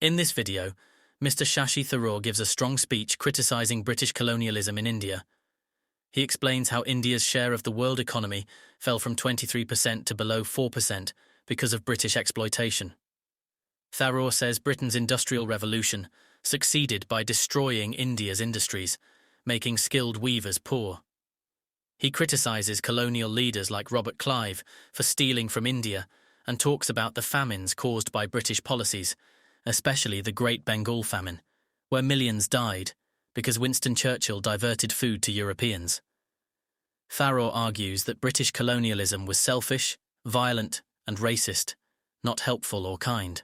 In this video, Mr. Shashi Tharoor gives a strong speech criticising British colonialism in India. He explains how India's share of the world economy fell from 23% to below 4% because of British exploitation. Tharoor says Britain's industrial revolution succeeded by destroying India's industries, making skilled weavers poor. He criticises colonial leaders like Robert Clive for stealing from India and talks about the famines caused by British policies, especially the Great Bengal Famine, where millions died because Winston Churchill diverted food to Europeans. Tharoor argues that British colonialism was selfish, violent, and racist, not helpful or kind.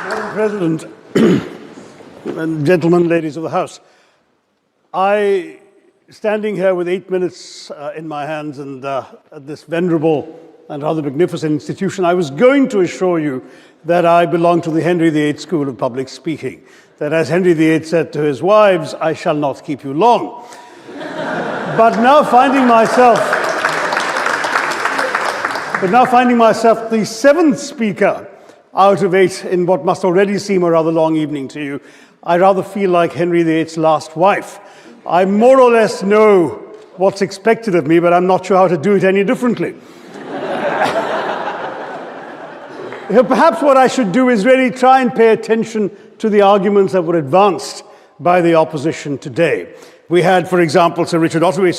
Madam President, and gentlemen, ladies of the House, standing here with 8 minutes in my hands and at this venerable and rather magnificent institution, I was going to assure you that I belong to the Henry VIII School of Public Speaking, that as Henry VIII said to his wives, I shall not keep you long. But now finding myself the seventh speaker out of 8 in what must already seem a rather long evening to you, I rather feel like Henry VIII's last wife. I more or less know what's expected of me, but I'm not sure how to do it any differently. Perhaps what I should do is really try and pay attention to the arguments that were advanced by the opposition today. We had, for example, Sir Richard Ottaway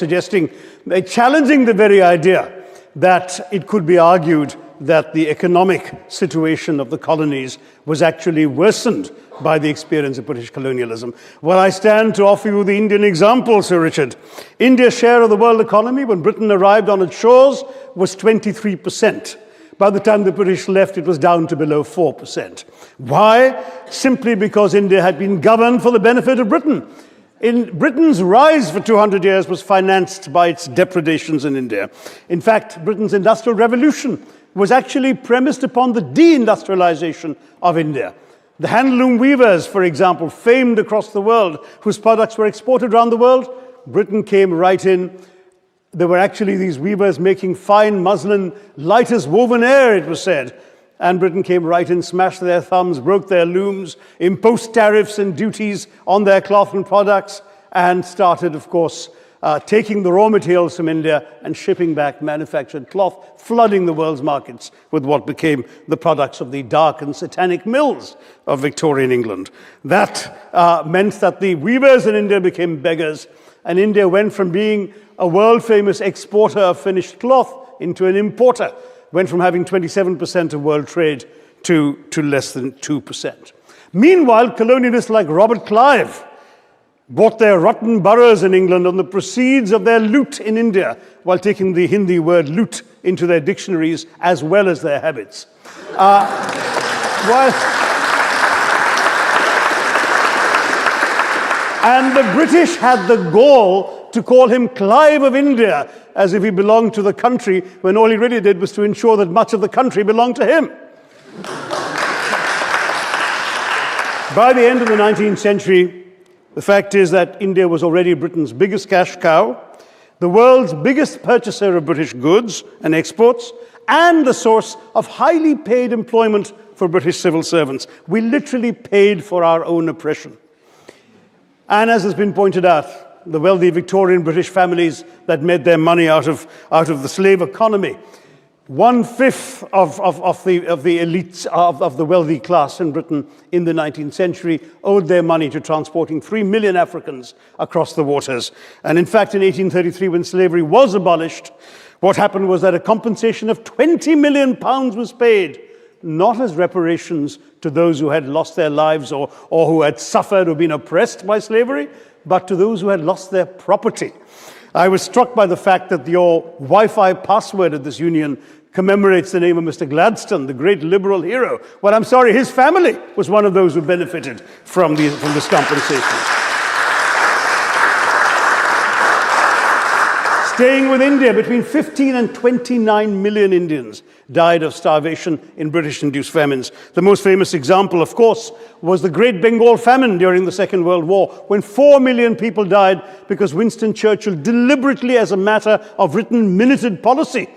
challenging the very idea that it could be argued that the economic situation of the colonies was actually worsened by the experience of British colonialism. Well, I stand to offer you the Indian example, Sir Richard. India's share of the world economy when Britain arrived on its shores was 23%. By the time the British left, it was down to below 4%. Why? Simply because India had been governed for the benefit of Britain. Britain's rise for 200 years was financed by its depredations in India. In fact, Britain's industrial revolution was actually premised upon the deindustrialization of India. The handloom weavers, for example, famed across the world, whose products were exported around the world, Britain came right in. There were actually these weavers making fine muslin, light as woven air, it was said. And Britain came right in, smashed their thumbs, broke their looms, imposed tariffs and duties on their cloth and products, and started, of course, taking the raw materials from India and shipping back manufactured cloth, flooding the world's markets with what became the products of the dark and satanic mills of Victorian England. That meant that the weavers in India became beggars, and India went from being a world-famous exporter of finished cloth into an importer, went from having 27% of world trade to less than 2%. Meanwhile, colonialists like Robert Clive bought their rotten boroughs in England on the proceeds of their loot in India, while taking the Hindi word loot into their dictionaries as well as their habits. And the British had the gall to call him Clive of India, as if he belonged to the country, when all he really did was to ensure that much of the country belonged to him. By the end of the 19th century, the fact is that India was already Britain's biggest cash cow, the world's biggest purchaser of British goods and exports, and the source of highly paid employment for British civil servants. We literally paid for our own oppression. And as has been pointed out, the wealthy Victorian British families that made their money out of the slave economy, 1/5 of the elites of the wealthy class in Britain in the 19th century owed their money to transporting 3 million Africans across the waters. And in fact, in 1833, when slavery was abolished, what happened was that a compensation of £20 million was paid, not as reparations to those who had lost their lives or who had suffered or been oppressed by slavery, but to those who had lost their property. I was struck by the fact that your Wi-Fi password at this union commemorates the name of Mr. Gladstone, the great liberal hero. Well, I'm sorry, his family was one of those who benefited from this compensation. Staying with India, between 15 and 29 million Indians died of starvation in British-induced famines. The most famous example, of course, was the Great Bengal Famine during the Second World War, when 4 million people died because Winston Churchill deliberately, as a matter of written minuted policy,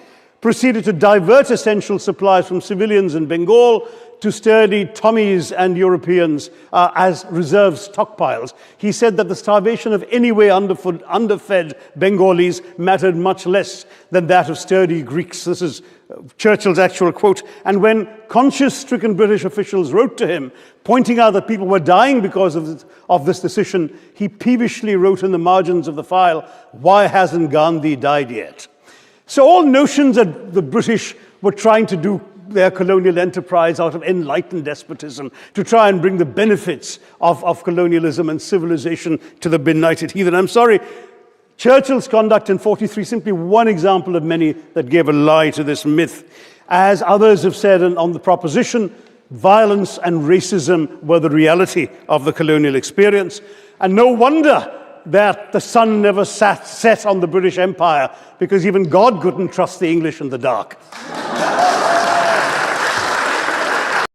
proceeded to divert essential supplies from civilians in Bengal to sturdy Tommies and Europeans as reserve stockpiles. He said that the starvation of anyway underfed Bengalis mattered much less than that of sturdy Greeks. This is Churchill's actual quote. And when conscience-stricken British officials wrote to him, pointing out that people were dying because of this decision, he peevishly wrote in the margins of the file, "Why hasn't Gandhi died yet?" So all notions that the British were trying to do their colonial enterprise out of enlightened despotism to try and bring the benefits of colonialism and civilization to the benighted heathen. I'm sorry, Churchill's conduct in 43 simply one example of many that gave a lie to this myth. As others have said on the proposition, violence and racism were the reality of the colonial experience. And no wonder that the sun never set on the British Empire, because even God couldn't trust the English in the dark.